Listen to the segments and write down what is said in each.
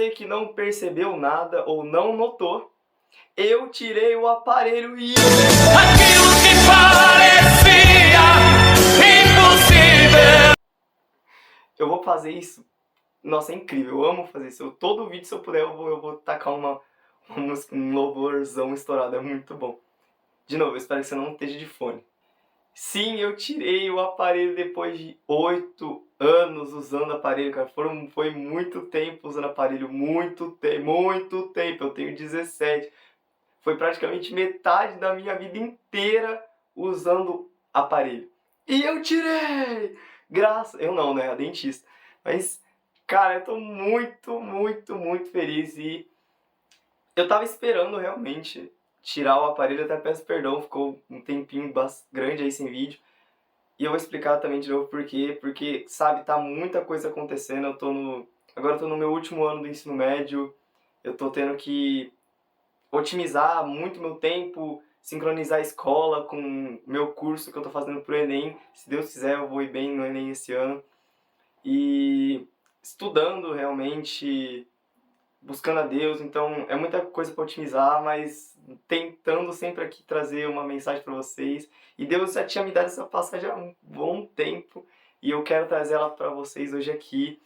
você que não percebeu nada ou não notou, eu tirei o aparelho e... Aquilo que parecia impossível. Eu vou fazer isso. Nossa, é incrível, eu amo fazer isso. Todo vídeo, se eu puder, eu vou tacar uma música, um louvorzão estourado, é muito bom. De novo, eu espero que você não esteja de fone. Sim, eu tirei o aparelho depois de 8 anos usando aparelho, cara. Foi muito tempo usando aparelho, muito tempo. Eu tenho 17. Foi praticamente metade da minha vida inteira usando aparelho. E eu tirei! Eu não, né? A dentista. Mas, cara, eu tô muito feliz e eu tava esperando realmente tirar o aparelho, até peço perdão, ficou um tempinho grande aí sem vídeo. E eu vou explicar também de novo por quê, porque, sabe, tá muita coisa acontecendo, agora eu tô no meu último ano do ensino médio, eu tô tendo que otimizar muito meu tempo, sincronizar a escola com o meu curso que eu tô fazendo pro Enem. Se Deus quiser, eu vou ir bem no Enem esse ano. E estudando realmente, buscando a Deus, então é muita coisa para otimizar, mas tentando sempre aqui trazer uma mensagem para vocês. E Deus já tinha me dado essa passagem há um bom tempo e eu quero trazer ela para vocês hoje aqui,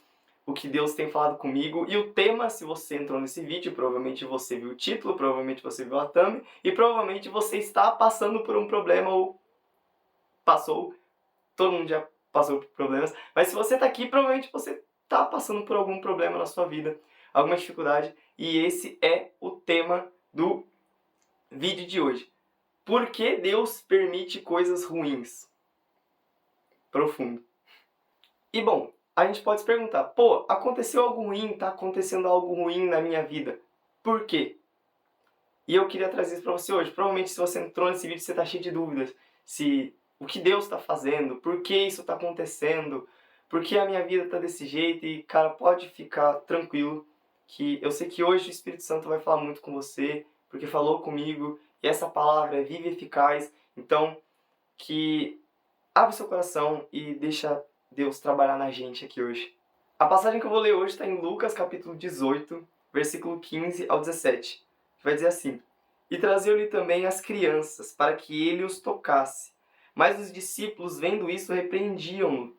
o que Deus tem falado comigo. E o tema, se você entrou nesse vídeo, provavelmente você viu o título, provavelmente você viu a thumb e provavelmente você está passando por um problema ou passou, todo mundo já passou por problemas, mas se você está aqui, provavelmente você está passando por algum problema na sua vida, alguma dificuldade, e esse é o tema do vídeo de hoje. Por que Deus permite coisas ruins? Profundo. E bom, a gente pode se perguntar, pô, aconteceu algo ruim, tá acontecendo algo ruim na minha vida. Por quê? E eu queria trazer isso para você hoje. Provavelmente se você entrou nesse vídeo, você está cheio de dúvidas. O que Deus está fazendo, por que isso está acontecendo, por que a minha vida está desse jeito. E, cara, pode ficar tranquilo que eu sei que hoje o Espírito Santo vai falar muito com você, porque falou comigo, e essa palavra é viva e eficaz. Então, que abre seu coração e deixa Deus trabalhar na gente aqui hoje. A passagem que eu vou ler hoje está em Lucas capítulo 18, versículo 15 ao 17. Que vai dizer assim: E trazeu-lhe também as crianças, para que ele os tocasse. Mas os discípulos, vendo isso, repreendiam-no.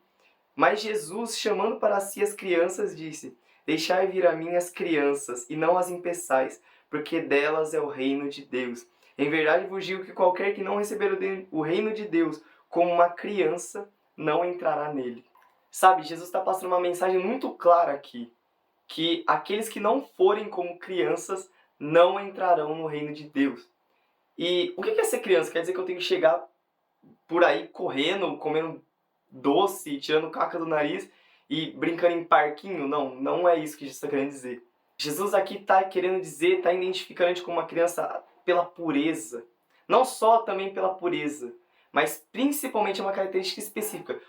Mas Jesus, chamando para si as crianças, disse: Deixai vir a mim as crianças, e não as impeçais, porque delas é o reino de Deus. Em verdade vos digo que qualquer que não receber o reino de Deus como uma criança, não entrará nele. Sabe, Jesus está passando uma mensagem muito clara aqui, que aqueles que não forem como crianças não entrarão no reino de Deus. E o que é ser criança? Quer dizer que eu tenho que chegar por aí correndo, comendo doce, tirando caca do nariz e brincando em parquinho? Não, não é isso que Jesus está querendo dizer. Jesus aqui está querendo dizer, está identificando a gente como uma criança pela pureza. Não só também pela pureza, mas principalmente uma característica específica.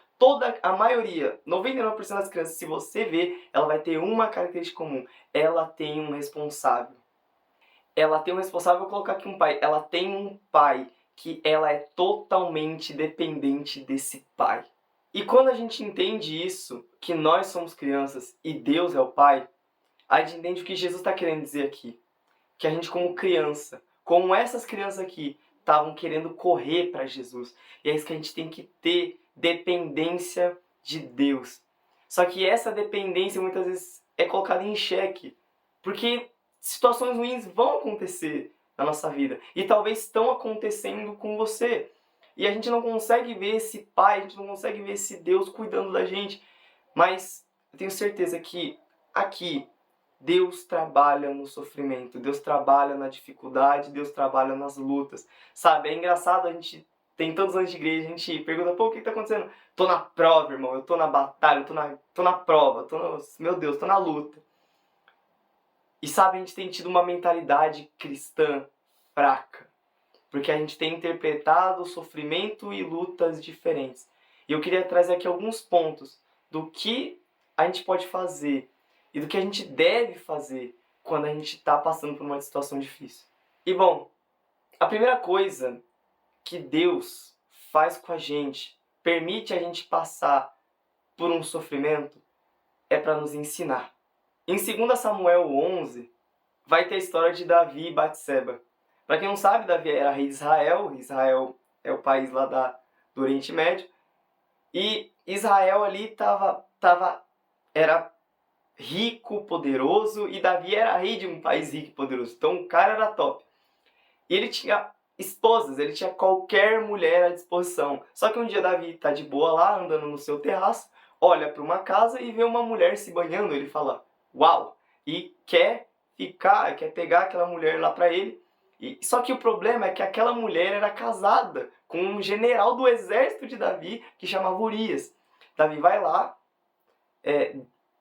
A maioria, 99% das crianças, se você ver, ela vai ter uma característica comum. Ela tem um responsável. Ela tem um responsável, vou colocar aqui um pai. Ela tem um pai que ela é totalmente dependente desse pai. E quando a gente entende isso, que nós somos crianças e Deus é o pai, a gente entende o que Jesus está querendo dizer aqui. Que a gente como criança, como essas crianças aqui, estavam querendo correr para Jesus. E é isso que a gente tem que ter, dependência de Deus. Só que essa dependência muitas vezes é colocada em xeque. Porque situações ruins vão acontecer na nossa vida. E talvez estão acontecendo com você. E a gente não consegue ver esse Pai, a gente não consegue ver esse Deus cuidando da gente. Mas eu tenho certeza que aqui Deus trabalha no sofrimento, Deus trabalha na dificuldade, Deus trabalha nas lutas. Sabe, é engraçado, a gente tem tantos anos de igreja, a gente pergunta, pô, o que está acontecendo? Tô na prova, irmão, eu tô na batalha, eu tô na prova, meu Deus, tô na luta. E sabe, a gente tem tido uma mentalidade cristã fraca, porque a gente tem interpretado sofrimento e lutas diferentes. E eu queria trazer aqui alguns pontos do que a gente pode fazer e do que a gente deve fazer quando a gente está passando por uma situação difícil. E bom, a primeira coisa que Deus faz com a gente, permite a gente passar por um sofrimento, é para nos ensinar. Em 2 Samuel 11, vai ter a história de Davi e Batseba. Para quem não sabe, Davi era rei de Israel. Israel é o país lá do Oriente Médio. E Israel ali era rico, poderoso, e Davi era rei de um país rico e poderoso. Então o cara era top. E ele tinha esposas, ele tinha qualquer mulher à disposição. Só que um dia Davi tá de boa lá, andando no seu terraço, olha para uma casa e vê uma mulher se banhando. Ele fala, uau! E quer pegar aquela mulher lá para ele. Só que o problema é que aquela mulher era casada com um general do exército de Davi que chamava Urias. Davi vai lá,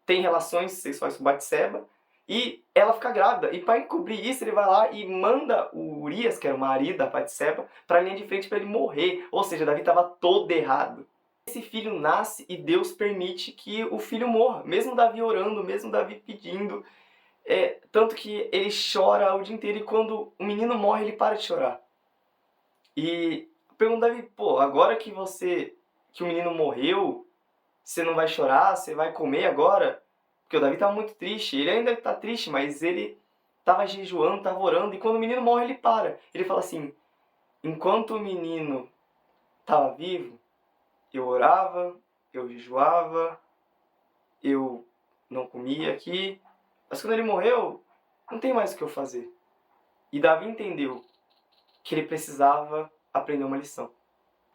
tem relações sexuais com Batseba, e ela fica grávida. E para encobrir isso, ele vai lá e manda o Urias, que era o marido da Batseba, para a linha de frente para ele morrer. Ou seja, Davi estava todo errado. Esse filho nasce e Deus permite que o filho morra. Mesmo Davi orando, mesmo Davi pedindo. Tanto que ele chora o dia inteiro e quando o menino morre, ele para de chorar. E pergunta Davi, pô, agora que o menino morreu, você não vai chorar? Você vai comer agora? Porque o Davi estava muito triste. Ele ainda está triste, mas ele estava jejuando, estava orando. E quando o menino morre, ele para. Ele fala assim, enquanto o menino estava vivo, eu orava, eu jejuava, eu não comia aqui. Mas quando ele morreu, não tem mais o que eu fazer. E Davi entendeu que ele precisava aprender uma lição.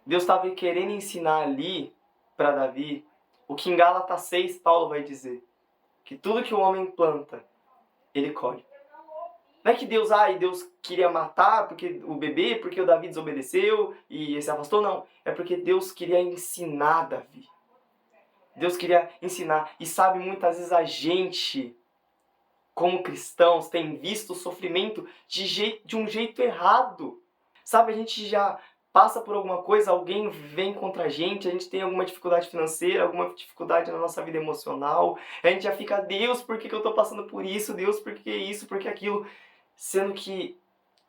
Deus estava querendo ensinar ali para Davi o que em Gálatas 6 Paulo vai dizer. Que tudo que o homem planta, ele colhe. Não é que Deus queria matar porque o bebê, porque o Davi desobedeceu e se afastou, não. É porque Deus queria ensinar Davi. Deus queria ensinar. E sabe, muitas vezes a gente, como cristãos, tem visto o sofrimento de um jeito errado. Sabe, a gente já passa por alguma coisa, alguém vem contra a gente tem alguma dificuldade financeira, alguma dificuldade na nossa vida emocional, a gente já fica, Deus, por que eu estou passando por isso? Deus, por que isso, por que aquilo? Sendo que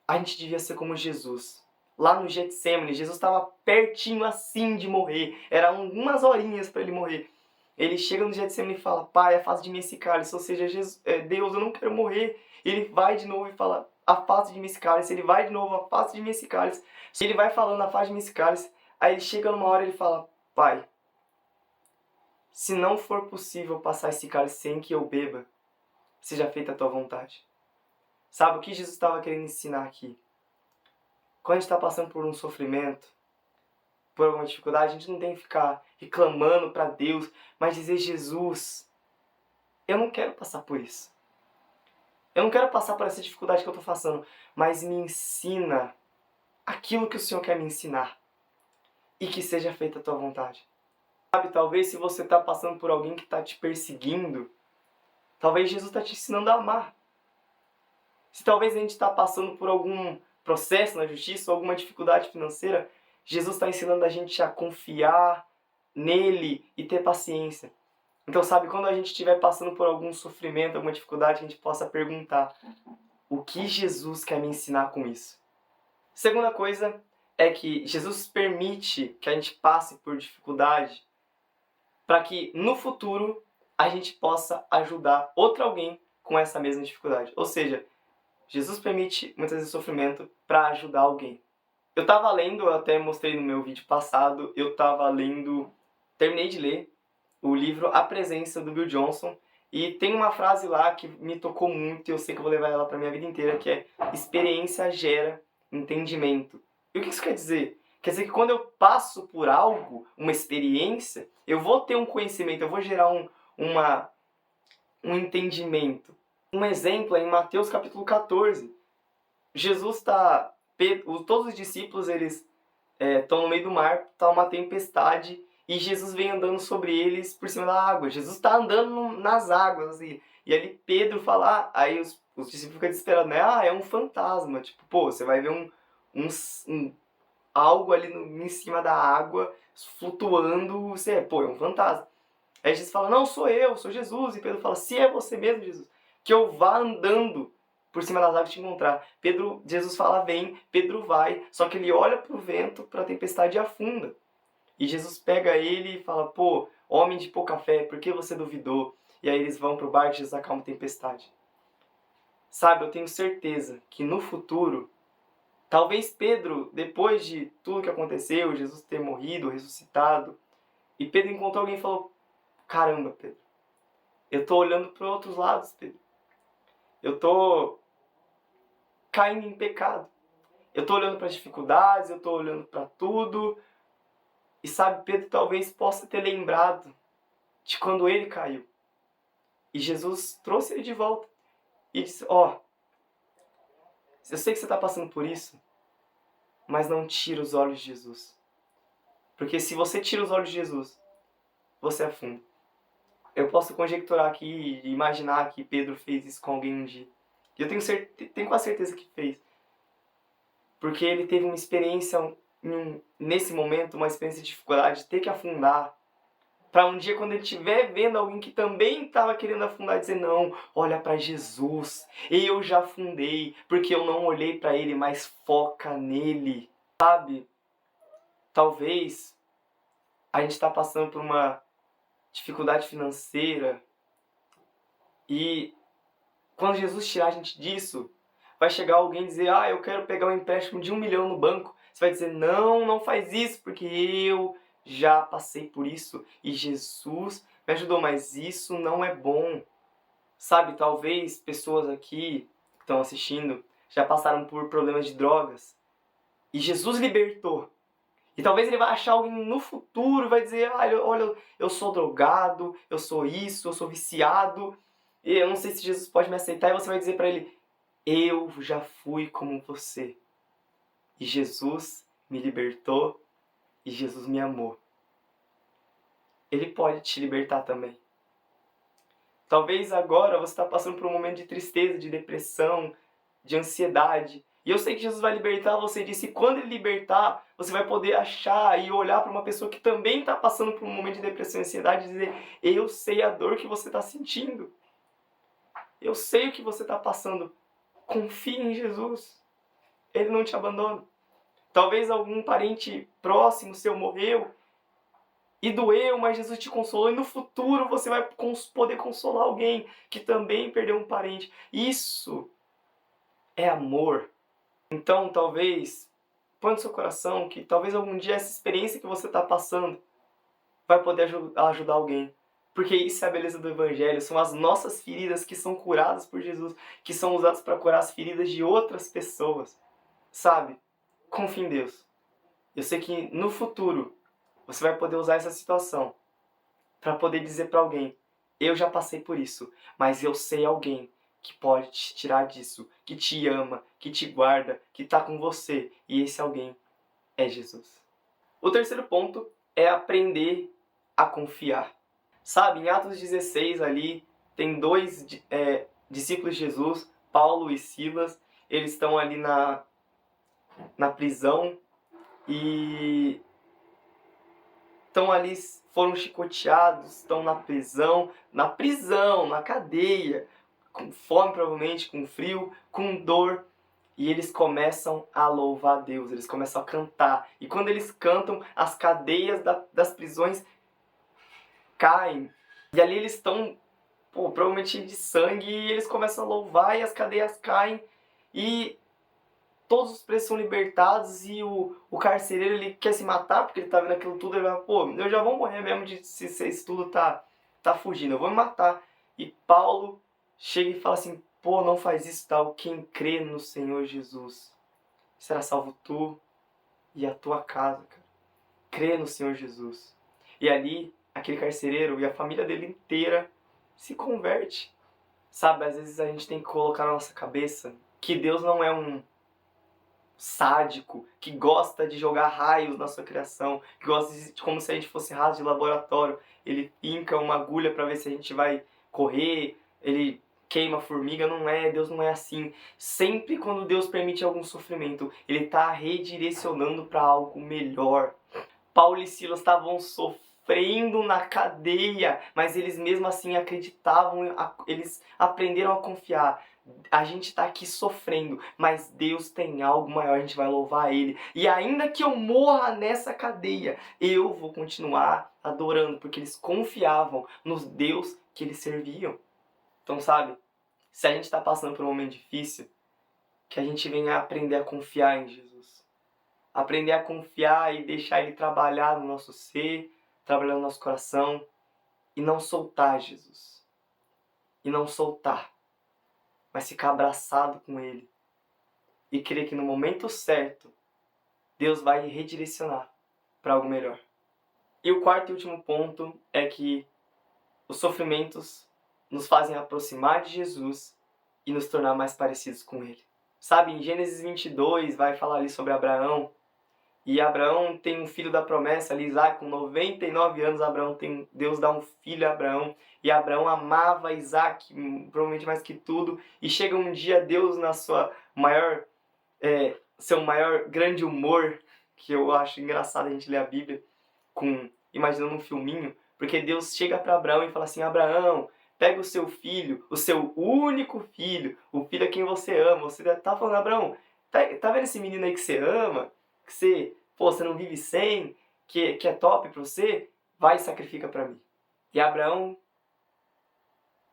a gente devia ser como Jesus. Lá no Getsemane, Jesus estava pertinho assim de morrer, eram algumas horinhas para ele morrer. Ele chega no Getsemane e fala, Pai, afasta de mim esse cálice, ou seja, Deus, eu não quero morrer. Ele vai de novo e fala, afasta de mim esse cálice. Ele vai de novo, afasta de mim esse cálice. Ele vai falando, afasta de mim esse cálice. Aí ele chega numa hora e ele fala, Pai, se não for possível passar esse cálice sem que eu beba, seja feita a tua vontade. Sabe o que Jesus estava querendo ensinar aqui? Quando a gente está passando por um sofrimento, por alguma dificuldade, a gente não tem que ficar reclamando para Deus, mas dizer, Jesus, eu não quero passar por isso. Eu não quero passar por essa dificuldade que eu estou passando, mas me ensina aquilo que o Senhor quer me ensinar e que seja feita a tua vontade. Sabe, talvez se você está passando por alguém que está te perseguindo, talvez Jesus está te ensinando a amar. Se talvez a gente está passando por algum processo na justiça, ou alguma dificuldade financeira, Jesus está ensinando a gente a confiar nele e ter paciência. Então, sabe, quando a gente estiver passando por algum sofrimento, alguma dificuldade, a gente possa perguntar, o que Jesus quer me ensinar com isso? Segunda coisa é que Jesus permite que a gente passe por dificuldade para que no futuro a gente possa ajudar outro alguém com essa mesma dificuldade. Ou seja, Jesus permite muitas vezes sofrimento para ajudar alguém. Eu estava lendo, eu até mostrei no meu vídeo passado, terminei de ler o livro A Presença, do Bill Johnson, e tem uma frase lá que me tocou muito e eu sei que eu vou levar ela para minha vida inteira, que é experiência gera entendimento. E o que isso quer dizer? Quer dizer que quando eu passo por algo, uma experiência, eu vou ter um conhecimento, eu vou gerar um entendimento. Um exemplo é em Mateus capítulo 14. Jesus todos os discípulos, eles estão no meio do mar, está uma tempestade, e Jesus vem andando sobre eles por cima da água. Jesus está andando nas águas, assim. E ali Pedro fala, aí os discípulos ficam desesperados, né? É um fantasma. Tipo, pô, você vai ver algo ali em cima da água, flutuando, é um fantasma. Aí Jesus fala, não, sou eu, sou Jesus. E Pedro fala, se é você mesmo, Jesus, que eu vá andando por cima das águas te encontrar. Jesus fala, vem, Pedro vai, só que ele olha para o vento, para a tempestade e afunda. E Jesus pega ele e fala, pô, homem de pouca fé, por que você duvidou? E aí eles vão pro barco e Jesus acalma a tempestade. Sabe, eu tenho certeza que no futuro, talvez Pedro, depois de tudo que aconteceu, Jesus ter morrido, ressuscitado, e Pedro encontrou alguém e falou: caramba, Pedro, eu tô olhando para outros lados, Pedro. Eu tô caindo em pecado. Eu tô olhando para as dificuldades, eu tô olhando para tudo. E sabe, Pedro talvez possa ter lembrado de quando ele caiu. E Jesus trouxe ele de volta. E disse: ó, eu sei que você está passando por isso, mas não tira os olhos de Jesus. Porque se você tira os olhos de Jesus, você afunda. Eu posso conjecturar aqui e imaginar que Pedro fez isso com alguém um dia. E eu tenho quase certeza que fez. Porque ele teve uma experiência, nesse momento, uma experiência de dificuldade, de ter que afundar. Para um dia, quando ele estiver vendo alguém que também estava querendo afundar, dizer: não, olha para Jesus. Eu já afundei, porque eu não olhei para ele, mas foca nele. Sabe? Talvez a gente está passando por uma dificuldade financeira e quando Jesus tirar a gente disso, vai chegar alguém e dizer: eu quero pegar um empréstimo de 1 milhão no banco. Você vai dizer: não faz isso, porque eu já passei por isso e Jesus me ajudou, mas isso não é bom. Sabe, talvez pessoas aqui que estão assistindo já passaram por problemas de drogas e Jesus libertou. E talvez ele vai achar alguém no futuro e vai dizer: olha, eu sou drogado, eu sou isso, eu sou viciado, e eu não sei se Jesus pode me aceitar. E você vai dizer para ele: eu já fui como você. E Jesus me libertou e Jesus me amou. Ele pode te libertar também. Talvez agora você está passando por um momento de tristeza, de depressão, de ansiedade. E eu sei que Jesus vai libertar você disso. E quando Ele libertar, você vai poder achar e olhar para uma pessoa que também está passando por um momento de depressão e ansiedade e dizer: eu sei a dor que você está sentindo. Eu sei o que você está passando. Confie em Jesus. Ele não te abandona. Talvez algum parente próximo seu morreu e doeu, mas Jesus te consolou. E no futuro você vai poder consolar alguém que também perdeu um parente. Isso é amor. Então, talvez, põe no seu coração que talvez algum dia essa experiência que você está passando vai poder ajudar alguém. Porque isso é a beleza do Evangelho. São as nossas feridas que são curadas por Jesus, que são usadas para curar as feridas de outras pessoas. Sabe? Confie em Deus. Eu sei que no futuro você vai poder usar essa situação para poder dizer para alguém: eu já passei por isso, mas eu sei alguém que pode te tirar disso, que te ama, que te guarda, que está com você. E esse alguém é Jesus. O terceiro ponto é aprender a confiar. Sabe, em Atos 16 ali, tem dois discípulos de Jesus, Paulo e Silas. Eles estão ali na prisão e estão ali, foram chicoteados, estão na prisão, na cadeia, com fome provavelmente, com frio, com dor. E eles começam a louvar a Deus, eles começam a cantar. E quando eles cantam, as cadeias das prisões caem. E ali eles estão, provavelmente cheios de sangue, e eles começam a louvar e as cadeias caem. E todos os presos são libertados e o carcereiro ele quer se matar porque ele tá vendo aquilo tudo. Ele vai: eu já vou morrer mesmo se isso tudo tá fugindo, eu vou me matar. E Paulo chega e fala assim: não faz isso, tal. Quem crê no Senhor Jesus será salvo tu e a tua casa, cara. Crê no Senhor Jesus. E ali, aquele carcereiro e a família dele inteira se converte. Sabe, às vezes a gente tem que colocar na nossa cabeça que Deus não é um sádico, que gosta de jogar raios na sua criação, que gosta de, como se a gente fosse rato de laboratório. Ele finca uma agulha para ver se a gente vai correr, ele queima a formiga. Não é, Deus não é assim. Sempre quando Deus permite algum sofrimento, Ele está redirecionando para algo melhor. Paulo e Silas estavam sofrendo sofrendo na cadeia, mas eles mesmo assim acreditavam, eles aprenderam a confiar. A gente está aqui sofrendo, mas Deus tem algo maior, a gente vai louvar Ele. E ainda que eu morra nessa cadeia, eu vou continuar adorando, porque eles confiavam nos Deus que eles serviam. Então, sabe, se a gente está passando por um momento difícil, que a gente venha aprender a confiar em Jesus. Aprender a confiar e deixar Ele trabalhar no nosso ser, trabalhar no nosso coração, e não soltar Jesus. E não soltar, mas ficar abraçado com Ele. E crer que no momento certo, Deus vai redirecionar para algo melhor. E o quarto e último ponto é que os sofrimentos nos fazem aproximar de Jesus e nos tornar mais parecidos com Ele. Sabe, em Gênesis 22 vai falar ali sobre Abraão. E Abraão tem um filho da promessa ali, Isaac, com 99 anos, Deus dá um filho a Abraão. E Abraão amava Isaac, provavelmente mais que tudo. E chega um dia Deus na sua seu maior grande humor, que eu acho engraçado a gente ler a Bíblia, imaginando um filminho, porque Deus chega para Abraão e fala assim: Abraão, pega o seu filho, o seu único filho, o filho a quem você ama. Você tá falando: Abraão, tá vendo esse menino aí que você ama? Que você não vive sem, que é top pra você? Vai e sacrifica pra mim. E Abraão,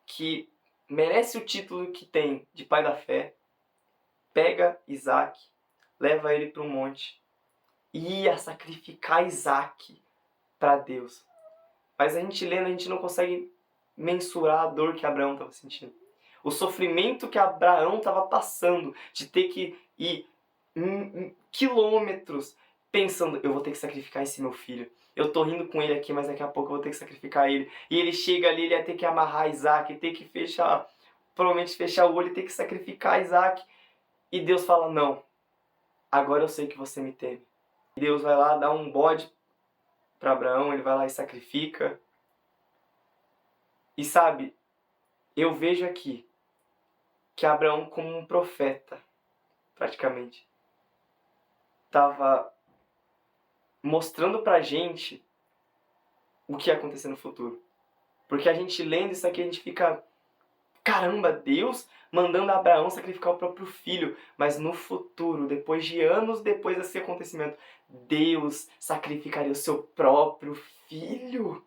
que merece o título que tem de pai da fé, pega Isaac, leva ele para um monte e ia sacrificar Isaac para Deus. Mas a gente lendo, a gente não consegue mensurar a dor que Abraão estava sentindo. O sofrimento que Abraão estava passando de ter que ir quilômetros pensando: eu vou ter que sacrificar esse meu filho. Eu tô rindo com ele aqui, mas daqui a pouco eu vou ter que sacrificar ele. E ele chega ali, ele ia ter que amarrar Isaac, ter que provavelmente fechar o olho e ter que sacrificar Isaac. E Deus fala: não, agora eu sei que você me teme. E Deus vai lá, dá um bode para Abraão, ele vai lá e sacrifica. E sabe, eu vejo aqui que Abraão, como um profeta, praticamente, estava mostrando pra gente o que ia acontecer no futuro. Porque a gente lendo isso aqui, a gente fica: caramba, Deus mandando Abraão sacrificar o próprio filho. Mas no futuro, depois de anos depois desse acontecimento, Deus sacrificaria o seu próprio filho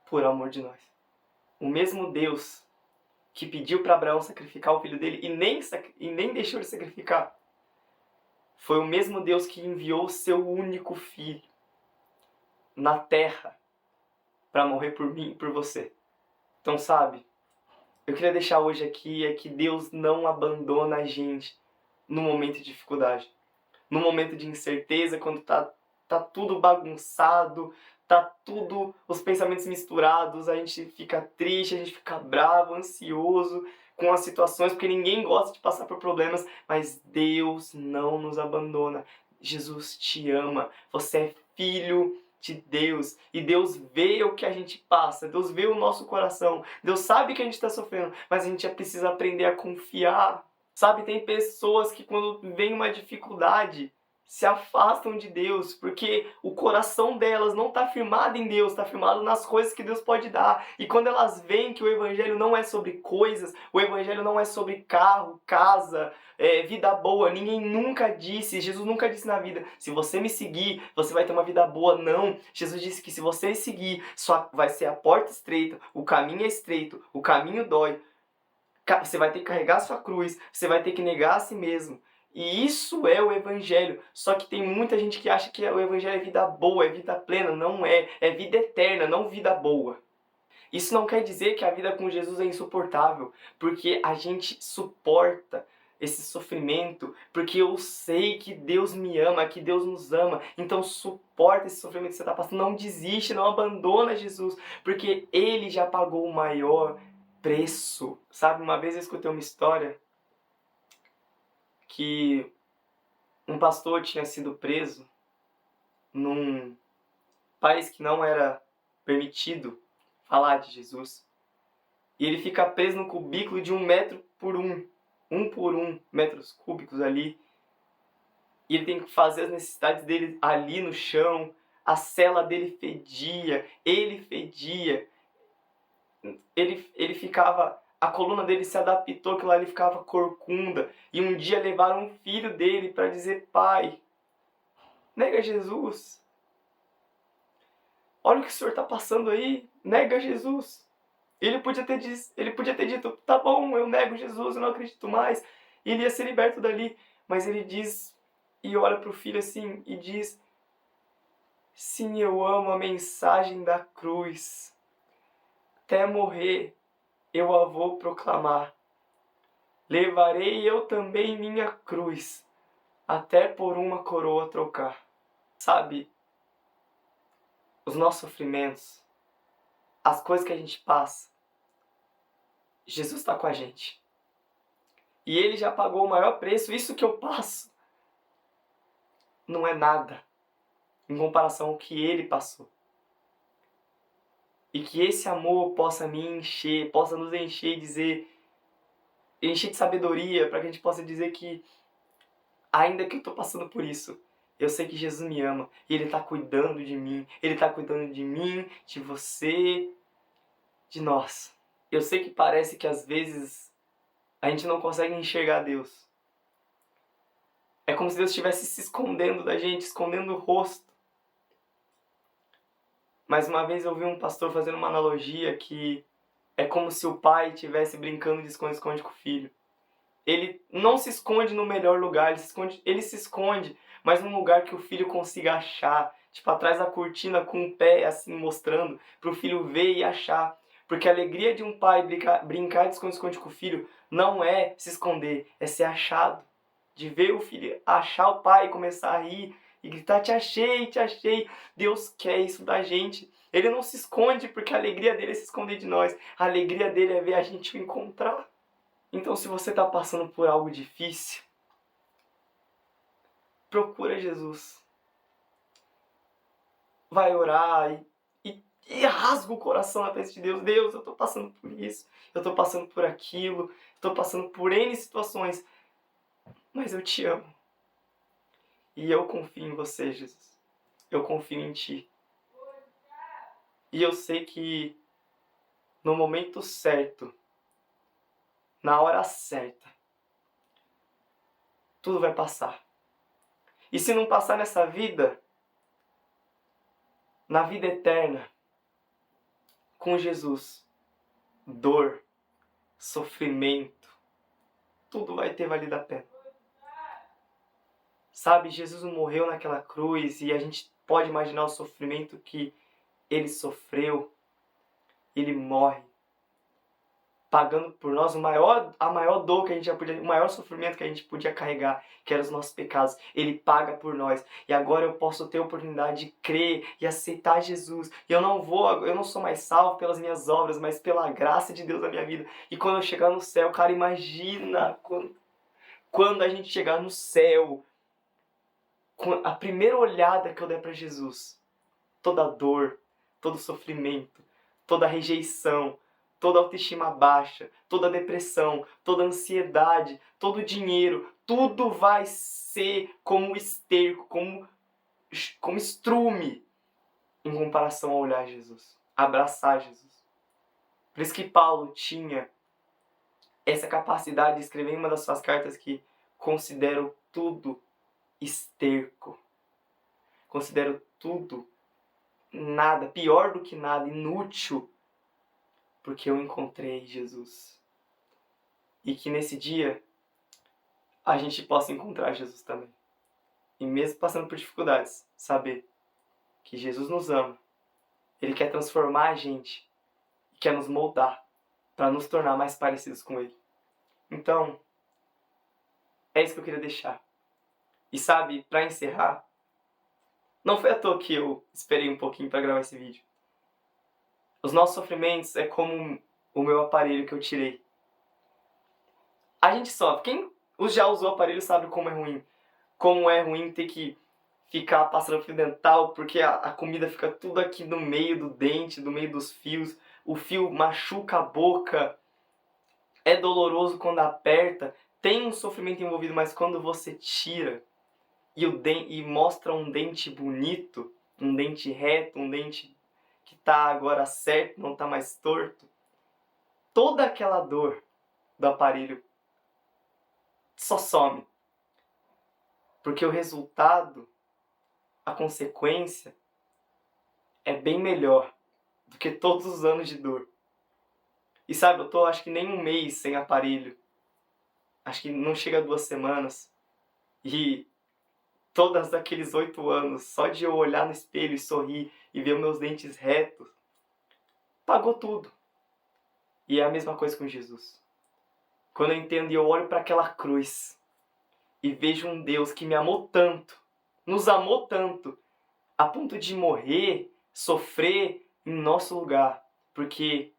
por amor de nós. O mesmo Deus que pediu para Abraão sacrificar o filho dele e nem deixou ele sacrificar, foi o mesmo Deus que enviou o seu único filho na terra para morrer por mim e por você. Então, sabe, eu queria deixar hoje aqui é que Deus não abandona a gente no momento de dificuldade. No momento de incerteza, quando tá tudo bagunçado, os pensamentos misturados, a gente fica triste, a gente fica bravo, ansioso com as situações, porque ninguém gosta de passar por problemas, mas Deus não nos abandona. Jesus te ama, você é filho de Deus, e Deus vê o que a gente passa, Deus vê o nosso coração, Deus sabe que a gente está sofrendo, mas a gente precisa aprender a confiar. Sabe, tem pessoas que quando vem uma dificuldade se afastam de Deus, porque o coração delas não está firmado em Deus, está firmado nas coisas que Deus pode dar. E quando elas veem que o Evangelho não é sobre coisas, o Evangelho não é sobre carro, casa, vida boa, ninguém nunca disse, Jesus nunca disse na vida: se você me seguir, você vai ter uma vida boa. Não, Jesus disse que se você me seguir, só vai ser a porta estreita, o caminho é estreito, o caminho dói. Você vai ter que carregar a sua cruz, você vai ter que negar a si mesmo. E isso é o Evangelho. Só que tem muita gente que acha que o Evangelho é vida boa, é vida plena. Não é. É vida eterna, não vida boa. Isso não quer dizer que a vida com Jesus é insuportável, porque a gente suporta esse sofrimento, porque eu sei que Deus me ama, que Deus nos ama. Então suporta esse sofrimento que você está passando. Não desiste, não abandona Jesus, porque Ele já pagou o maior preço. Sabe, uma vez eu escutei uma história que um pastor tinha sido preso num país que não era permitido falar de Jesus. E ele fica preso no cubículo de 1 metro por 1 metros cúbicos ali. E ele tem que fazer as necessidades dele ali no chão, a cela dele fedia, ele fedia, ele ficava, a coluna dele se adaptou, que lá ele ficava corcunda, e um dia levaram um filho dele para dizer: pai, nega Jesus, olha o que o senhor está passando aí, nega Jesus. Ele podia ter dito: tá bom, eu nego Jesus, eu não acredito mais, e ele ia ser liberto dali, mas ele diz, e olha para o filho assim, e diz: sim, eu amo a mensagem da cruz, até morrer eu a vou proclamar. Levarei eu também minha cruz, até por uma coroa trocar. Sabe, os nossos sofrimentos, as coisas que a gente passa, Jesus está com a gente. E Ele já pagou o maior preço. Isso que eu passo não é nada em comparação ao que Ele passou. E que esse amor possa me encher, possa nos encher e dizer, encher de sabedoria, para que a gente possa dizer que, ainda que eu estou passando por isso, eu sei que Jesus me ama e Ele está cuidando de mim. Ele está cuidando de mim, de você, de nós. Eu sei que parece que às vezes a gente não consegue enxergar Deus. É como se Deus estivesse se escondendo da gente, escondendo o rosto. Mas uma vez eu vi um pastor fazendo uma analogia que é como se o pai estivesse brincando de esconde-esconde com o filho. Ele não se esconde no melhor lugar, ele se esconde, mas num lugar que o filho consiga achar. Tipo, atrás da cortina com o pé assim mostrando, para o filho ver e achar. Porque a alegria de um pai brincar de esconde-esconde com o filho não é se esconder, é ser achado. De ver o filho achar o pai e começar a rir e gritar: te achei, te achei. Deus quer isso da gente. Ele não se esconde porque a alegria dele é se esconder de nós. A alegria dele é ver a gente o encontrar. Então, se você está passando por algo difícil, procura Jesus. Vai orar e rasga o coração na presença de Deus. Deus, eu estou passando por isso, eu estou passando por aquilo, estou passando por N situações, mas eu te amo. E eu confio em você, Jesus. Eu confio em Ti. E eu sei que no momento certo, na hora certa, tudo vai passar. E se não passar nessa vida, na vida eterna, com Jesus, dor, sofrimento, tudo vai ter valido a pena. Sabe, Jesus morreu naquela cruz e a gente pode imaginar o sofrimento que Ele sofreu. Ele morre, pagando por nós a maior dor que a gente já podia, o maior sofrimento que a gente podia carregar, que eram os nossos pecados. Ele paga por nós. E agora eu posso ter a oportunidade de crer e aceitar Jesus. E eu não sou mais salvo pelas minhas obras, mas pela graça de Deus na minha vida. E quando eu chegar no céu, cara, imagina quando a gente chegar no céu, a primeira olhada que eu der para Jesus, toda dor, todo sofrimento, toda rejeição, toda autoestima baixa, toda depressão, toda ansiedade, todo dinheiro, tudo vai ser como esterco, como estrume em comparação ao olhar Jesus, abraçar Jesus. Por isso que Paulo tinha essa capacidade de escrever em uma das suas cartas que considero tudo esterco, considero tudo nada, pior do que nada, inútil, porque eu encontrei Jesus. E que nesse dia a gente possa encontrar Jesus também. E mesmo passando por dificuldades, saber que Jesus nos ama. Ele quer transformar a gente, quer nos moldar para nos tornar mais parecidos com Ele. Então, é isso que eu queria deixar. E sabe, para encerrar, não foi à toa que eu esperei um pouquinho para gravar esse vídeo. Os nossos sofrimentos é como o meu aparelho que eu tirei. A gente sofre. Quem já usou o aparelho sabe como é ruim. Como é ruim ter que ficar passando fio dental, porque a comida fica tudo aqui no meio do dente, no meio dos fios. O fio machuca a boca. É doloroso quando aperta. Tem um sofrimento envolvido, mas quando você tira e mostra um dente bonito, um dente reto, um dente que tá agora certo, não tá mais torto, toda aquela dor do aparelho só some. Porque o resultado, a consequência, é bem melhor do que todos os anos de dor. E sabe, eu tô acho que nem um mês sem aparelho. Acho que não chega a 2 semanas. E todos aqueles 8 anos, só de eu olhar no espelho e sorrir e ver meus dentes retos, pagou tudo. E é a mesma coisa com Jesus. Quando eu entendo e eu olho para aquela cruz e vejo um Deus que me amou tanto, nos amou tanto, a ponto de morrer, sofrer em nosso lugar, porque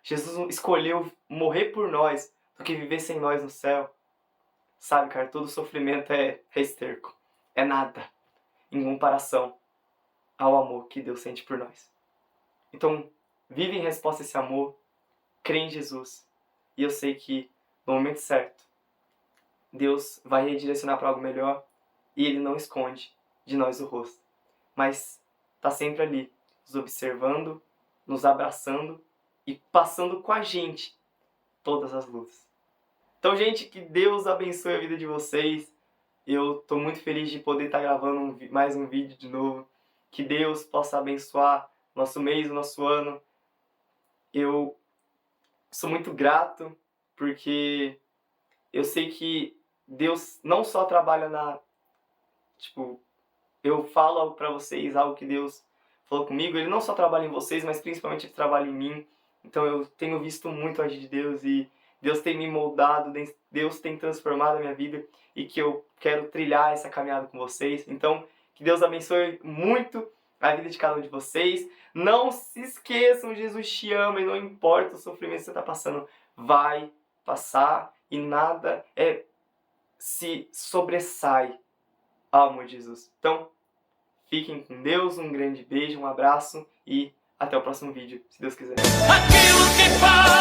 Jesus escolheu morrer por nós do que viver sem nós no céu. Sabe, cara, todo sofrimento é esterco, é nada em comparação ao amor que Deus sente por nós. Então, vive em resposta a esse amor, crê em Jesus, e eu sei que no momento certo, Deus vai redirecionar para algo melhor e Ele não esconde de nós o rosto, mas está sempre ali, nos observando, nos abraçando e passando com a gente todas as lutas. Então, gente, que Deus abençoe a vida de vocês. Eu estou muito feliz de poder estar gravando mais um vídeo de novo. Que Deus possa abençoar nosso mês, o nosso ano. Eu sou muito grato porque eu sei que Deus não só trabalha eu falo para vocês algo que Deus falou comigo. Ele não só trabalha em vocês, mas principalmente Ele trabalha em mim. Então eu tenho visto muito agir de Deus e Deus tem me moldado, Deus tem transformado a minha vida e que eu quero trilhar essa caminhada com vocês. Então, que Deus abençoe muito a vida de cada um de vocês. Não se esqueçam, Jesus te ama e não importa o sofrimento que você está passando, vai passar e nada se sobressai ao amor de Jesus. Então, fiquem com Deus, um grande beijo, um abraço e até o próximo vídeo, se Deus quiser. Aquilo que faz